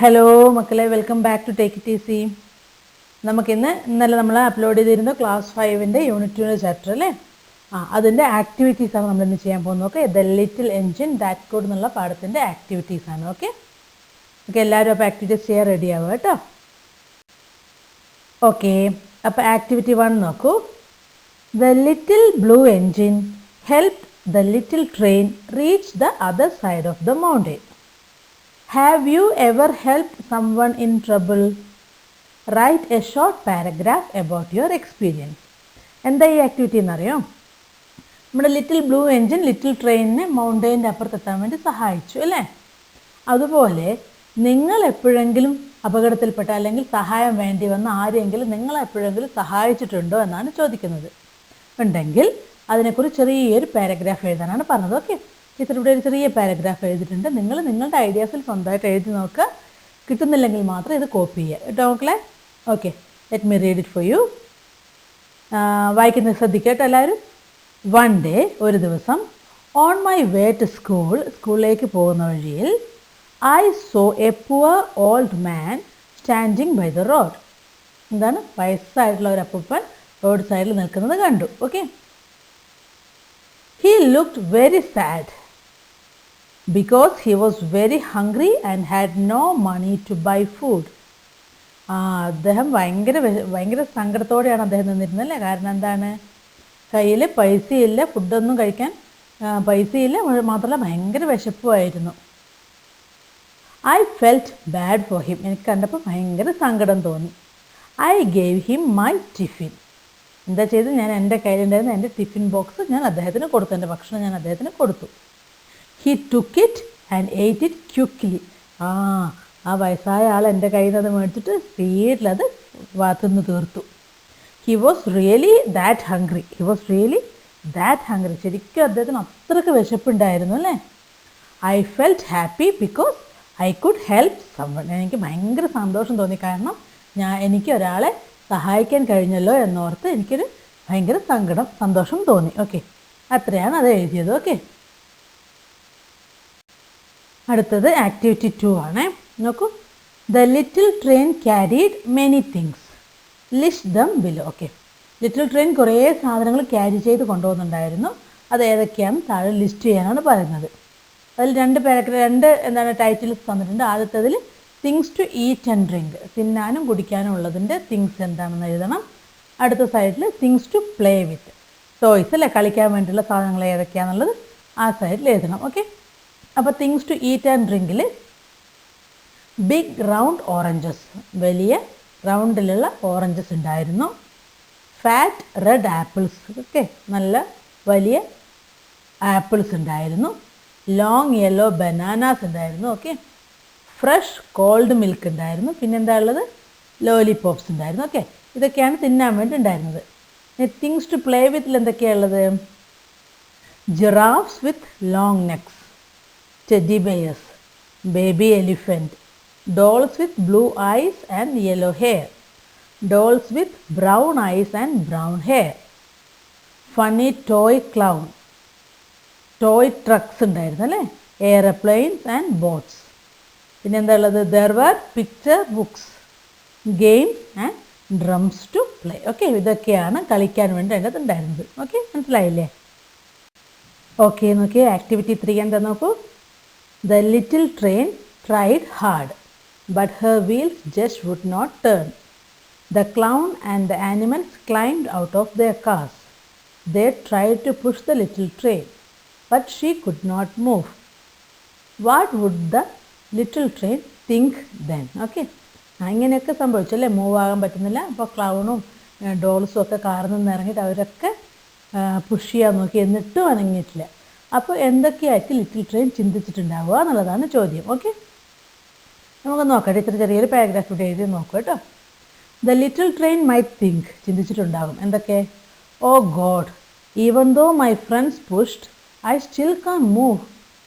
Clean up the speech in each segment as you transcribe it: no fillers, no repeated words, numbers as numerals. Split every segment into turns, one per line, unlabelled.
Hello മക്കളെ, welcome back to take it easy. ഇന്നലെ നമ്മൾ അപ്ലോഡ് ചെയ്തിരുന്നു ക്ലാസ് 5-ൻ്റെ യൂണിറ്റ് 2 ചാപ്റ്റർ അല്ലേ. അതിൻ്റെ ആക്ടിവിറ്റീസാണ് നമ്മളിന്ന് ചെയ്യാൻ പോകുന്നത്. Okay, the little engine that could എന്നുള്ള പാഠത്തിൻ്റെ ആക്ടിവിറ്റീസാണ്. ഓക്കെ, എല്ലാവരും അപ്പോൾ ആക്ടിവിറ്റീസ് ചെയ്യാൻ റെഡി ആവുക കേട്ടോ. ഓക്കെ, അപ്പോൾ ആക്ടിവിറ്റി 1 നോക്കൂ. The little blue engine helped the little train reach the other side of the mountain. Have you ever helped someone in trouble? Write a short paragraph about your experience. എന്താ ഈ activity എന്നറിയോ? നമ്മുടെ little blue engine little ട്രെയിനിനെ മൗണ്ടെയിൻ്റെ അപ്പുറത്തെത്താൻ വേണ്ടി സഹായിച്ചു അല്ലേ. അതുപോലെ നിങ്ങൾ എപ്പോഴെങ്കിലും അപകടത്തിൽപ്പെട്ട അല്ലെങ്കിൽ സഹായം വേണ്ടി വന്ന ആരെങ്കിലും നിങ്ങൾ എപ്പോഴെങ്കിലും സഹായിച്ചിട്ടുണ്ടോ എന്നാണ് ചോദിക്കുന്നത്. ഉണ്ടെങ്കിൽ അതിനെക്കുറിച്ച് ചെറിയൊരു പാരഗ്രാഫ് എഴുതാനാണ് പറഞ്ഞത്. ഓക്കെ, ഇവിടെ ഒരു ചെറിയ പാരഗ്രാഫ് എഴുതിയിട്ടുണ്ട്. നിങ്ങൾ നിങ്ങളുടെ ഐഡിയാസിൽ സ്വന്തമായിട്ട് എഴുതി നോക്കുക. കിട്ടുന്നില്ലെങ്കിൽ മാത്രം ഇത് കോപ്പി ചെയ്യുക കേട്ടോ മക്കളെ. Okay, let me read it for you. വായിക്കുന്നത് ശ്രദ്ധിക്കട്ടെ എല്ലാവരും. വൺ ഡേ, ഒരു ദിവസം, ഓൺ മൈ വേ ടു സ്കൂളിലേക്ക് പോകുന്ന വഴിയിൽ I saw a poor old man standing by the road. എന്താണ്, വയസ്സായിട്ടുള്ള ഒരു അപ്പൂപ്പൻ റോഡ് സൈഡിൽ നിൽക്കുന്നത് കണ്ടു. Okay, he looked very sad because he was very hungry and had no money to buy food. അദ്ദേഹം ഭയങ്കര സങ്കടത്തോടെയാണ് അദ്ദേഹം നിന്നിരുന്നല്ലേ. കാരണം എന്താണ്, കയ്യിൽ പൈസയില്ല, ഫുഡൊന്നും കഴിക്കാൻ പൈസയില്ല, മാത്രമല്ല ഭയങ്കര വിശപ്പുമായിരുന്നു. I felt bad for him. എനിക്ക് കണ്ടപ്പോൾ ഭയങ്കര സങ്കടം തോന്നി. I gave him my tiffin. എന്താ ചെയ്ത്, ഞാൻ എൻ്റെ കയ്യിലുണ്ടായിരുന്ന എൻ്റെ ടിഫിൻ ബോക്സ് ഞാൻ അദ്ദേഹത്തിന് കൊടുത്തു, എൻ്റെ ഭക്ഷണം ഞാൻ അദ്ദേഹത്തിന് കൊടുത്തു. He took it and eight it quickly. ആ വയസ്സായ ആൾ എൻ്റെ കയ്യിൽ നിന്ന് അത് മേടിച്ചിട്ട് സ്പീഡിലത് തിന്ന് തീർത്തു. He was really that hungry. ശരിക്കും അദ്ദേഹത്തിന് അത്രയ്ക്ക് വിശപ്പുണ്ടായിരുന്നു അല്ലേ. I felt happy because I could help someone. എനിക്ക് ഭയങ്കര സന്തോഷം തോന്നി, കാരണം എനിക്ക് ഒരാളെ സഹായിക്കാൻ കഴിഞ്ഞല്ലോ എന്നോർത്ത് എനിക്കൊരു ഭയങ്കര സന്തോഷം തോന്നി. ഓക്കെ, അത്രയാണ് അത് എഴുതിയത്. ഓക്കെ, അടുത്തത് ആക്ടിവിറ്റി 2 ആണ്. നോക്കൂ. The little train carried many things, list dum below. Okay, little train കുറേ സാധനങ്ങൾ ക്യാരി ചെയ്ത് കൊണ്ടുപോകുന്നുണ്ടായിരുന്നു. അത് ഏതൊക്കെയാണ് താഴെ ലിസ്റ്റ് ചെയ്യാനാണ് പറയുന്നത്. അതിൽ രണ്ട് ടൈറ്റിൽസ് തന്നിട്ടുണ്ട്. ആദ്യത്തേതിൽ things to eat and drink, തിന്നാനും കുടിക്കാനും ഉള്ളതിൻ്റെ തിങ്സ് എന്താണെന്ന് എഴുതണം. അടുത്ത സൈഡിൽ things to play with, toys അല്ലേ, കളിക്കാൻ വേണ്ടിയുള്ള സാധനങ്ങൾ ഏതൊക്കെയാണെന്നുള്ളത് ആ സൈഡിൽ എഴുതണം. ഓക്കെ, അപ്പോൾ തിങ്സ് ടു ഈറ്റ് ആൻഡ് ഡ്രിങ്കിൽ ബിഗ് റൗണ്ട് ഓറഞ്ചസ്, വലിയ റൗണ്ടിലുള്ള ഓറഞ്ചസ് ഉണ്ടായിരുന്നു. ഫാറ്റ് റെഡ് ആപ്പിൾസ്, ഓക്കെ, നല്ല വലിയ ആപ്പിൾസ് ഉണ്ടായിരുന്നു. ലോങ് യെല്ലോ ബനാനാസ് ഉണ്ടായിരുന്നു. ഓക്കെ, ഫ്രഷ് കോൾഡ് മിൽക്ക് ഉണ്ടായിരുന്നു. പിന്നെന്താ ഉള്ളത്, ലോലിപോപ്സ് ഉണ്ടായിരുന്നു. ഓക്കെ, ഇതൊക്കെയാണ് തിന്നാൻ വേണ്ടി ഉണ്ടായിരുന്നത്. തിങ്സ് ടു പ്ലേ വിത്തിൽ എന്തൊക്കെയാണ് ഉള്ളത്, giraffes with long necks, teddy bears, baby elephant, dolls with blue eyes and yellow hair, dolls with brown eyes and brown hair, funny toy clown, toy trucks ഉണ്ടായിരുന്നു അല്ലേ, airplanes and boats. പിന്നെന്താ ഉള്ളത്, there were picture books, games and drums to play. Okay, ഇതൊക്കെയാണ് കളിക്കാൻ വേണ്ടി അതിനകത്ത് ഉണ്ടായിരുന്നത്. Okay, മനസ്സിലായില്ലേ? ഓക്കെ, നോക്കിയേ ആക്ടിവിറ്റി 3 എന്താ നോക്കൂ. The little train tried hard but her wheels just would not turn. The clown and the animals climbed out of their cars. They tried to push the little train but she could not move. What would the little train think then. Okay, ഇങ്ങനെയൊക്കെ സംഭവിച്ചു അല്ലേ, move ആകാൻ പറ്റുന്നില്ല. അപ്പോൾ ക്ലൗണും ഡോൾസും ഒക്കെ കാറിൽ നിന്ന് ഇറങ്ങിയിട്ട് അവരൊക്കെ പുഷ് ചെയ്യാൻ നോക്കി, എന്നിട്ടും അനങ്ങിയിട്ടില്ല. അപ്പോൾ എന്തൊക്കെയായിട്ട് ലിറ്റിൽ ട്രെയിൻ ചിന്തിച്ചിട്ടുണ്ടാവുക എന്നുള്ളതാണ് ചോദ്യം. ഓക്കെ, നമുക്ക് നോക്കട്ടെ. ഇത്ര ചെറിയൊരു പാരഗ്രാഫ് ഇവിടെ എഴുതി നോക്കുക കേട്ടോ. The little train might think, ചിന്തിച്ചിട്ടുണ്ടാകും എന്തൊക്കെ. Oh god, even though my friends pushed I still can move.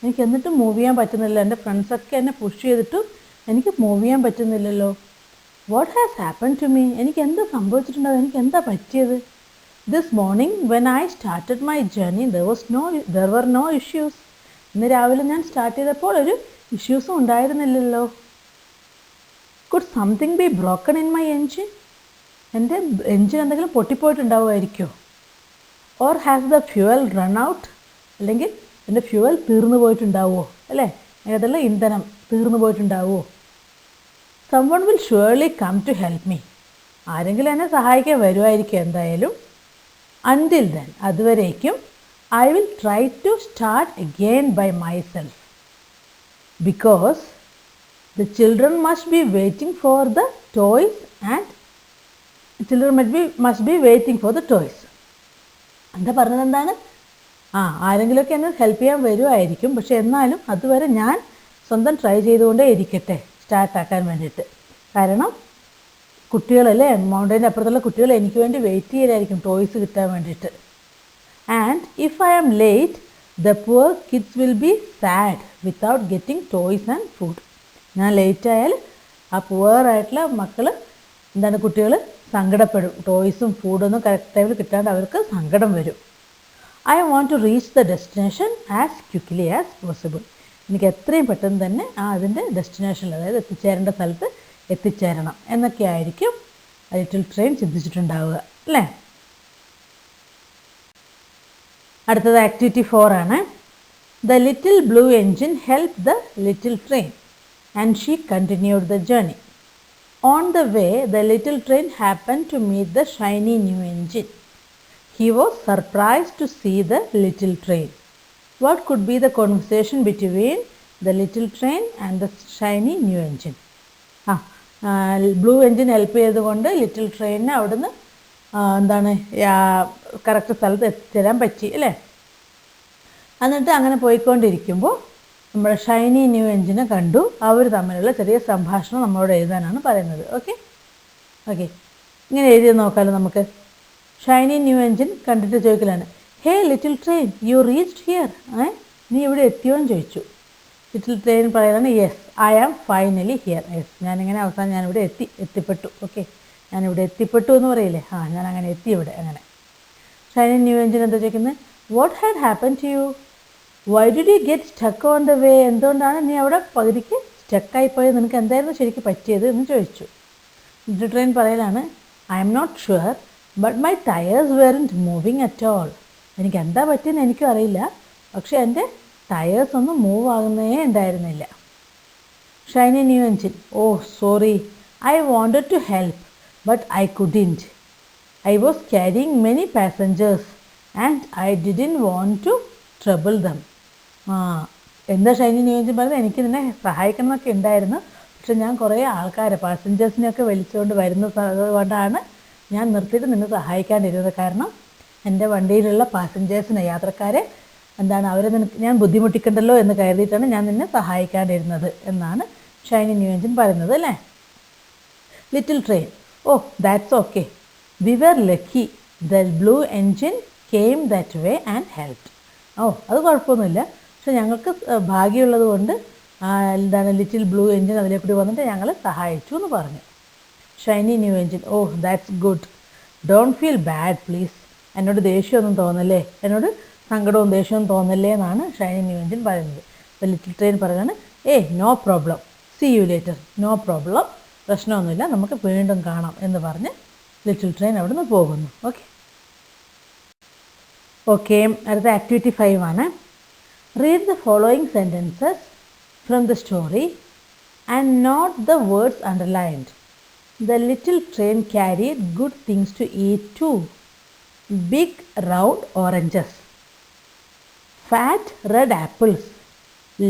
എനിക്ക് എന്നിട്ടും മൂവ് ചെയ്യാൻ പറ്റുന്നില്ല. എൻ്റെ ഫ്രണ്ട്സൊക്കെ എന്നെ പുഷ് ചെയ്തിട്ടും എനിക്ക് മൂവ് ചെയ്യാൻ പറ്റുന്നില്ലല്ലോ. What has happen to me, എനിക്ക് എന്താ സംഭവിച്ചിട്ടുണ്ടാവും, എനിക്ക് എന്താ പറ്റിയത്. This morning when I started my journey there were no issues. ഇന്ന് രാവിലെ ഞാൻ സ്റ്റാർട്ട് ചെയ്തപ്പോൾ ഒരു ഇഷ്യൂസും ഉണ്ടായിരുന്നില്ലല്ലോ. Could something be broken in my engine? എൻ്റെ എൻജിൻ എന്തെങ്കിലും പൊട്ടിപ്പോയിട്ടുണ്ടാവുമായിരിക്കുമോ? Or has the fuel run out? അല്ലെങ്കിൽ എൻ്റെ ഫ്യൂവൽ തീർന്നു പോയിട്ടുണ്ടാവുമോ? അല്ലേ, ഏതെല്ലാം ഇന്ധനം തീർന്നു പോയിട്ടുണ്ടാവുമോ? Someone will surely come to help me. ആരെങ്കിലും എന്നെ സഹായിക്കാൻ വരുമായിരിക്കും എന്തായാലും. അൻറ്റിൽ ദെൻ, അതുവരേക്കും I will try to start again by myself. Because the children must be waiting for the toys and children must be waiting for the toys. എന്താ പറഞ്ഞത് എന്താണ്? ആരെങ്കിലുമൊക്കെ എന്നെ ഹെൽപ്പ് ചെയ്യാൻ വരുമായിരിക്കും, പക്ഷെ എന്നാലും അതുവരെ ഞാൻ സ്വന്തം ട്രൈ ചെയ്തുകൊണ്ടേ ഇരിക്കട്ടെ സ്റ്റാർട്ടാക്കാൻ വേണ്ടിയിട്ട്. കാരണം കുട്ടികളല്ലേ, മൗണ്ടൈൻ്റെ അപ്പുറത്തുള്ള കുട്ടികൾ എനിക്ക് വേണ്ടി വെയിറ്റ് ചെയ്യലായിരിക്കും ടോയ്സ് കിട്ടാൻ വേണ്ടിയിട്ട്. And if I am late the poor kids will be sad without getting toys and food. ഞാൻ ലേറ്റ് ആയാൽ ആ പുവറായിട്ടുള്ള മക്കൾ കുട്ടികൾ സങ്കടപ്പെടും. ടോയ്സും ഫുഡൊന്നും കറക്റ്റ് ടൈമിൽ കിട്ടാണ്ട് അവർക്ക് സങ്കടം വരും. I want to reach the destination as quickly as possible. എനിക്ക് എത്രയും പെട്ടെന്ന് തന്നെ അതിൻ്റെ ഡെസ്റ്റിനേഷനിൽ, അതായത് എത്തിച്ചേരേണ്ട സ്ഥലത്ത് എത്തിച്ചേരണം എന്നൊക്കെ ആയിരിക്കും ലിറ്റിൽ ട്രെയിൻ ചിന്തിച്ചിട്ടുണ്ടാവുക, അല്ലേ? അടുത്തത് ആക്ടിവിറ്റി 4 ആണ്. The little blue engine help the little train and she continued the journey. On the way, the little train happened to meet the shiny new engine. He was surprised to see the little train. What could be the conversation between the little train and the shiny new engine? Blue engine help ചെയ്തുകൊണ്ട് little ട്രെയിനിന് അവിടുന്ന് correct സ്ഥലത്ത് എത്തിച്ചേരാൻ പറ്റി, അല്ലേ? എന്നിട്ട് അങ്ങനെ പോയിക്കൊണ്ടിരിക്കുമ്പോൾ നമ്മുടെ ഷൈനി ന്യൂ എൻജിനെ കണ്ടു. അവർ തമ്മിലുള്ള ചെറിയ സംഭാഷണം നമ്മളോട് എഴുതാനാണ് പറയുന്നത്. ഓക്കെ, ഇങ്ങനെ എഴുതി നോക്കാമല്ലോ നമുക്ക്. ഷൈനി ന്യൂ എൻജിൻ കണ്ടിട്ട് ചോദിക്കലാണ്, hey little train, you reached here. നീ ഇവിടെ എത്തിയോ എന്ന് ചോദിച്ചു. ലിറ്റിൽ ട്രെയിൻ പറയുകയാണ്, yes I am finally here. Yes, ഞാനിങ്ങനെ അവസാനം ഞാനിവിടെ എത്തിപ്പെട്ടു. ഓക്കെ, ഞാനിവിടെ എത്തിപ്പെട്ടു എന്ന് പറയില്ലേ, ഞാൻ അങ്ങനെ എത്തി ഇവിടെ. അങ്ങനെ ഷൈനി ന്യൂ എൻജിൻ എന്താ ചോദിക്കുന്നത്? What had happen to you? Why did you get stuck on the way? എന്തുകൊണ്ടാണ് നീ അവിടെ പകുതിക്ക് സ്റ്റക്കായിപ്പോയത്? നിനക്ക് എന്തായിരുന്നു ശരിക്കും പറ്റിയത് എന്ന് ചോദിച്ചു. ലിറ്റിൽ ട്രെയിൻ പറയലാണ്, I am not sure but my tyres weren't moving at all. എനിക്ക് എന്താ പറ്റിയെന്ന് എനിക്കും അറിയില്ല, പക്ഷേ എൻ്റെ ടയേഴ്സ് ഒന്നും മൂവ് ആകുന്നേ ഉണ്ടായിരുന്നില്ല. Shiny new engine, oh sorry, I wanted to help but I couldn't. I was carrying many passengers and I didn't want to trouble them. എന്താ ഷൈനി ന്യൂ എൻജിൻ പറഞ്ഞത്? എനിക്ക് നിന്നെ സഹായിക്കണം എന്നൊക്കെ ഉണ്ടായിരുന്നു, പക്ഷെ ഞാൻ കുറേ ആൾക്കാരെ പാസഞ്ചേഴ്സിനെയൊക്കെ വിളിച്ചുകൊണ്ട് വരുന്നത് കൊണ്ടാണ് ഞാൻ നിർത്തിയിട്ട് നിന്നെ സഹായിക്കാണ്ടിരുന്നത്. കാരണം എൻ്റെ വണ്ടിയിലുള്ള പാസഞ്ചേഴ്സിനെ, യാത്രക്കാരെ അവരെ ഞാൻ ബുദ്ധിമുട്ടിക്കണ്ടല്ലോ എന്ന് കരുതിയിട്ടാണ് ഞാൻ നിന്നെ സഹായിക്കാണ്ടിരുന്നത് എന്നാണ് ഷൈനി ന്യൂ എൻജിൻ പറയുന്നത്, അല്ലേ? Little train, oh that's okay, we were lucky, the blue engine came that way and helped. അത് കുഴപ്പമൊന്നുമില്ല, പക്ഷെ ഞങ്ങൾക്ക് ഭാഗ്യമുള്ളത് കൊണ്ട് ലിറ്റിൽ ബ്ലൂ എൻജിൻ അതിലെ കൂടി വന്നിട്ട് ഞങ്ങൾ സഹായിച്ചു എന്ന് പറഞ്ഞു. Shiny new engine, oh that's good, don't feel bad please. എന്നോട് ദേഷ്യമൊന്നും തോന്നല്ലേ, എന്നോട് സങ്കടവും ദേഷ്യവും തോന്നല്ലേ എന്നാണ് ഷൈനി ന്യൂ എൻജിൻ പറയുന്നത്. അപ്പോൾ ലിറ്റിൽ ട്രെയിൻ പറയുകയാണ്, no problem, see you later, no problem, പ്രശ്നമൊന്നുമില്ല, നമുക്ക് വീണ്ടും കാണാം എന്ന് പറഞ്ഞ് ലിറ്റിൽ ട്രെയിൻ അവിടെ നിന്ന് പോകുന്നു. ഓക്കെ, അടുത്ത ആക്ടിവിറ്റി 5 ആണ്. Read the following sentences from the story and note the words underlined. The little train carried good things to eat too. Big round oranges, fat red apples,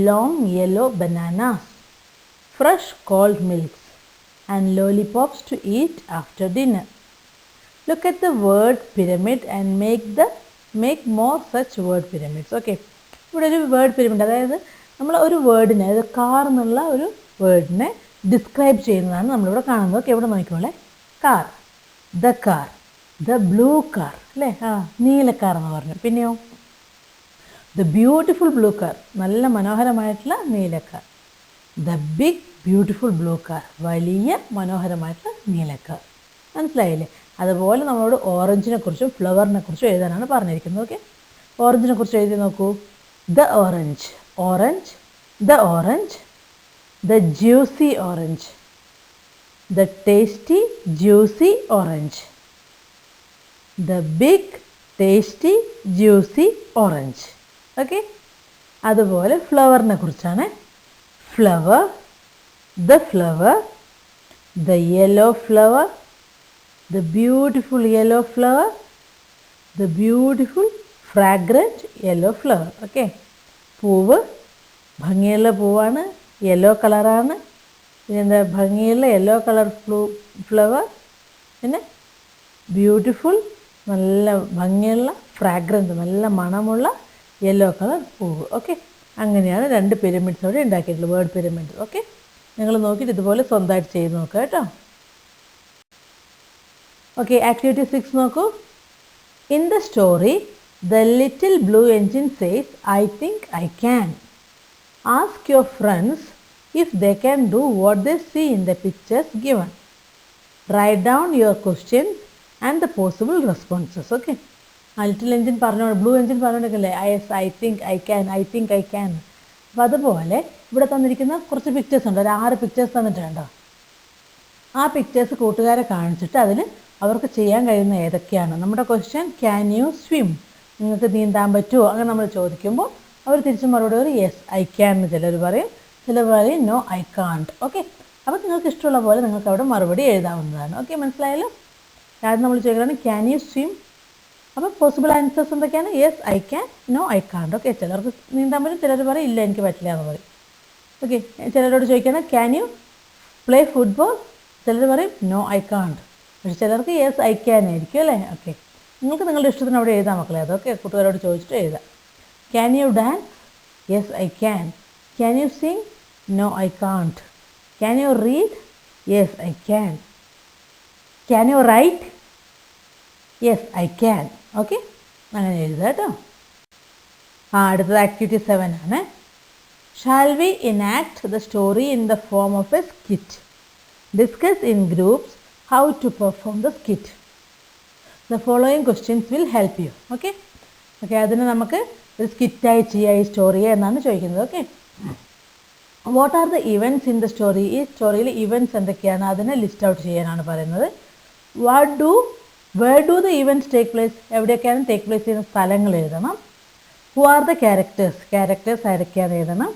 long yellow bananas, fresh cold milks, and lollipops to eat after dinner. Look at the word pyramid and make more such word pyramids. Okay, ഇവിടെ ഒരു word pyramid, അതായത് നമ്മൾ ഒരു വേർഡിനെ, അതായത് car എന്നുള്ള ഒരു വേർഡിനെ describe ചെയ്യുന്നതാണ് നമ്മളിവിടെ കാണുന്നത്. ഓക്കെ, ഇവിടെ നോക്കിക്കോളെ, കാർ, ദ ബ്ലൂ കാർ, അല്ലേ? നീലക്കാർ എന്ന് പറഞ്ഞു. പിന്നെയോ ദ ബ്യൂട്ടിഫുൾ ബ്ലൂ കാർ, നല്ല മനോഹരമായിട്ടുള്ള നീലക്കാർ. The big beautiful blue car, വലിയ മനോഹരമായിട്ടുള്ള നീലക്കാർ. മനസ്സിലായില്ലേ? അതുപോലെ നമ്മളോട് ഓറഞ്ചിനെ കുറിച്ചും ഫ്ലവറിനെ കുറിച്ചും എഴുതാനാണ് പറഞ്ഞിരിക്കുന്നത്. ഓക്കെ, ഓറഞ്ചിനെ കുറിച്ച് എഴുതി നോക്കൂ. The orange, the juicy orange, the tasty juicy orange. The big tasty juicy orange. Okay? അതുപോലെ ഫ്ലവറിനെ കുറിച്ചാണ്. Flower, the flower, the yellow flower, the beautiful yellow flower, the beautiful fragrant yellow flower. Okay? പൂവ് ഭംഗിയുള്ള പൂവാണ്, yellow കളറാണ്. പിന്നെ ഭംഗിയുള്ള yellow colour flower, പിന്നെ beautiful നല്ല ഭംഗിയുള്ള ഫ്രാഗ്രൻറ്റ് നല്ല മണമുള്ള യെല്ലോ കളർ പൂവ്. ഓക്കെ, അങ്ങനെയാണ് 2 പിരമിഡ്സ് അവിടെ ഉണ്ടാക്കിയിട്ടുള്ളത്, വേർഡ് പിരമിഡ്. ഓക്കെ, നിങ്ങൾ നോക്കിയിട്ട് ഇതുപോലെ സ്വന്തമായിട്ട് ചെയ്ത് നോക്കുക കേട്ടോ. ഓക്കെ, ആക്ടിവിറ്റി 6 നോക്കൂ. In the story the little blue engine says I think I can. Ask your friends if they can do what they see in the pictures given. Write down your questions and the possible responses. Okay. Little engine blue engine പറഞ്ഞോണ്ടിരിക്കില്ലേ, I think I can, I think I can. അപ്പോൾ അതുപോലെ ഇവിടെ തന്നിരിക്കുന്ന കുറച്ച് pictures ഉണ്ട്, ഒരു 6 pictures തന്നിട്ടുണ്ടോ. ആ pictures കൂട്ടുകാരെ കാണിച്ചിട്ട് അതിൽ അവർക്ക് ചെയ്യാൻ കഴിയുന്ന ഏതൊക്കെയാണ്. നമ്മുടെ ക്വസ്റ്റ്യൻ ക്യാൻ യു സ്വിം, നിങ്ങൾക്ക് നീന്താൻ പറ്റുമോ, അങ്ങനെ നമ്മൾ ചോദിക്കുമ്പോൾ അവർ തിരിച്ച് മറുപടി പറയും യെസ് ഐ ക്യാൻ എന്ന് ചിലർ പറയും, ചിലർ പറയും നോ ഐ കാൺട്ട്. ഓക്കെ, അപ്പോൾ നിങ്ങൾക്ക് ഇഷ്ടമുള്ള പോലെ നിങ്ങൾക്ക് അവിടെ മറുപടി എഴുതാവുന്നതാണ്. ഓക്കെ, മനസ്സിലായല്ലോ. ആദ്യം നമ്മൾ ചോദിക്കുകയാണ് ക്യാൻ യു സ്വിം. അപ്പോൾ പോസിബിൾ ആൻസേഴ്സ് എന്തൊക്കെയാണ്? Yes I can, no I can't. Okay, ചിലർക്ക് നീന്താൻ പറ്റും, ചിലർ പറയും ഇല്ല എനിക്ക് പറ്റില്ല എന്ന് പറയും. ഓക്കെ, ചിലരോട് ചോദിക്കുകയാണ് ക്യാൻ യു പ്ലേ ഫുട്ബോൾ, ചിലർ പറയും നോ ഐ കാൺട്ട്. പക്ഷേ ചിലർക്ക് യെസ് ഐ ക്യാൻ ആയിരിക്കും അല്ലേ. ഓക്കെ, നിങ്ങൾക്ക് നിങ്ങളുടെ ഇഷ്ടത്തിന് അവിടെ എഴുതാൻ മക്കളെ. അതൊക്കെ കൂട്ടുകാരോട് ചോദിച്ചിട്ട് എഴുതാം. Can you dance? Yes, I can. Can you sing? No, I can't. Can you read? Yes, I can. Can you write? Yes, I can. Okay? അങ്ങനെ എഴുതുക കേട്ടോ. അടുത്തത് ആക്ടിവിറ്റി 7 ആണ്. Shall we enact the story in the form of a skit? Discuss in groups how to perform the skit. The following questions will help you. Okay? Okay, അതിന് നമുക്ക് ഒരു സ്കിറ്റായി ചെയ്യുക ഈ സ്റ്റോറിയെ എന്നാണ് ചോദിക്കുന്നത്. Okay, what are the events in the story? ഈ സ്റ്റോറിയിൽ ഇവൻറ്റ്സ് എന്തൊക്കെയാണ് അതിനെ ലിസ്റ്റ് ഔട്ട് ചെയ്യാനാണ് പറയുന്നത്. Where do the events take place? എവിടെയൊക്കെയാണ് ടേക്ക് പ്ലേസ് ചെയ്യുന്ന സ്ഥലങ്ങൾ എഴുതണം. ഹു ആർ ദ ക്യാരക്ടേഴ്സ് ആരൊക്കെയാണ് എഴുതണം.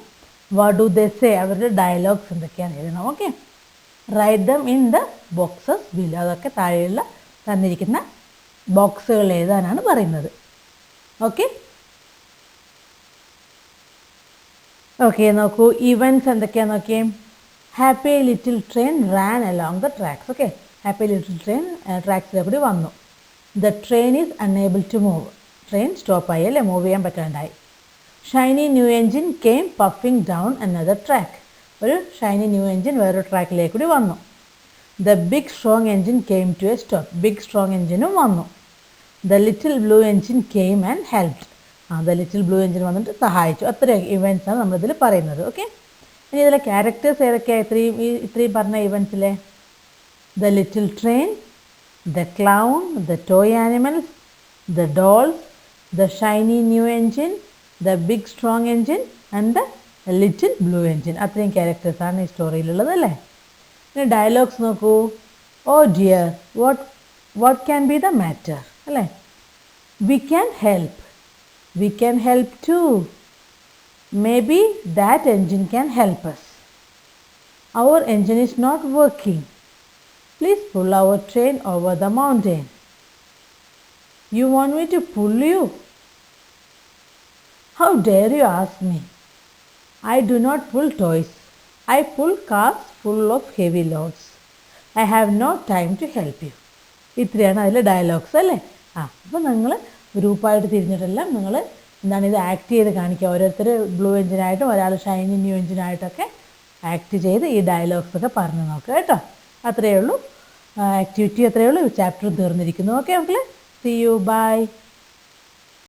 What do they say? അവരുടെ ഡയലോഗ്സ് എന്തൊക്കെയാണ് എഴുതണം. Okay, write them in the boxes below. അതൊക്കെ താഴെയുള്ള തന്നിരിക്കുന്ന ബോക്സുകൾ എഴുതാനാണ് പറയുന്നത്. ഓക്കെ ഓക്കെ നോക്കൂ, ഇവൻറ്റ്സ് എന്തൊക്കെയാണെന്ന് നോക്കിയേ. Happy little train ran along the tracks. Okay, happy little train ട്രാക്സിലെ കൂടി വന്നു. The train is unable to move. Train സ്റ്റോപ്പായി അല്ലേ, മൂവ് ചെയ്യാൻ പറ്റാണ്ടായി. Shiny new engine came puffing down another track. ഒരു ഷൈനി ന്യൂ എൻജിൻ വേറൊരു ട്രാക്കിലേക്ക് കൂടി വന്നു. The big strong engine came to a stop. Big strong എൻജിനും വന്നു. The little blue engine came and helped. The little blue engine വന്നിട്ട് സഹായിച്ചു. അത്രയും ഇവൻറ്റ്സാണ് നമ്മളിതിൽ പറയുന്നത്. ഓക്കെ, ഇനി ഇതിലെ ക്യാരക്ടേഴ്സ് ഏതൊക്കെയാണ് ഇത്രയും പറഞ്ഞ ഇവൻറ്റ്സിലെ? The little train, the clown, the toy animals, the dolls, the shiny new engine, the big strong engine and the little blue engine. അത്രയും ക്യാരക്ടേഴ്സാണ് ഈ സ്റ്റോറിയിലുള്ളത് അല്ലേ. ഇനി ഡയലോഗ്സ് നോക്കൂ. Oh dear, what can be the matter അല്ലേ. We can help. We can help too. Maybe that engine can help us. Our engine is not working. Please pull our train over the mountain. You want me to pull you? How dare you ask me? I do not pull toys. I pull cars full of heavy loads. I have no time to help you. ഇത്രയാണ് അതിലെ dialogues അല്ലേ. അപ്പോൾ നിങ്ങൾ ഗ്രൂപ്പായിട്ട് തിരിഞ്ഞിട്ടെല്ലാം നിങ്ങൾ എന്താണ് ഇത് act ചെയ്ത് കാണിക്കുക. ഓരോരുത്തർ ബ്ലൂ എൻജിനായിട്ടും ഒരാൾ ഷൈനി ന്യൂ എൻജിനായിട്ടൊക്കെ ആക്ട് ചെയ്ത് ഈ ഡയലോഗ്സൊക്കെ പറഞ്ഞു നോക്കുക കേട്ടോ. അത്രയേ ഉള്ളൂ ആക്ടിവിറ്റി, അത്രയേ ഉള്ളൂ. ചാപ്റ്റർ തീർന്നിരിക്കുന്നു. ഓക്കെ മക്കളെ, സീ യു, ബൈ.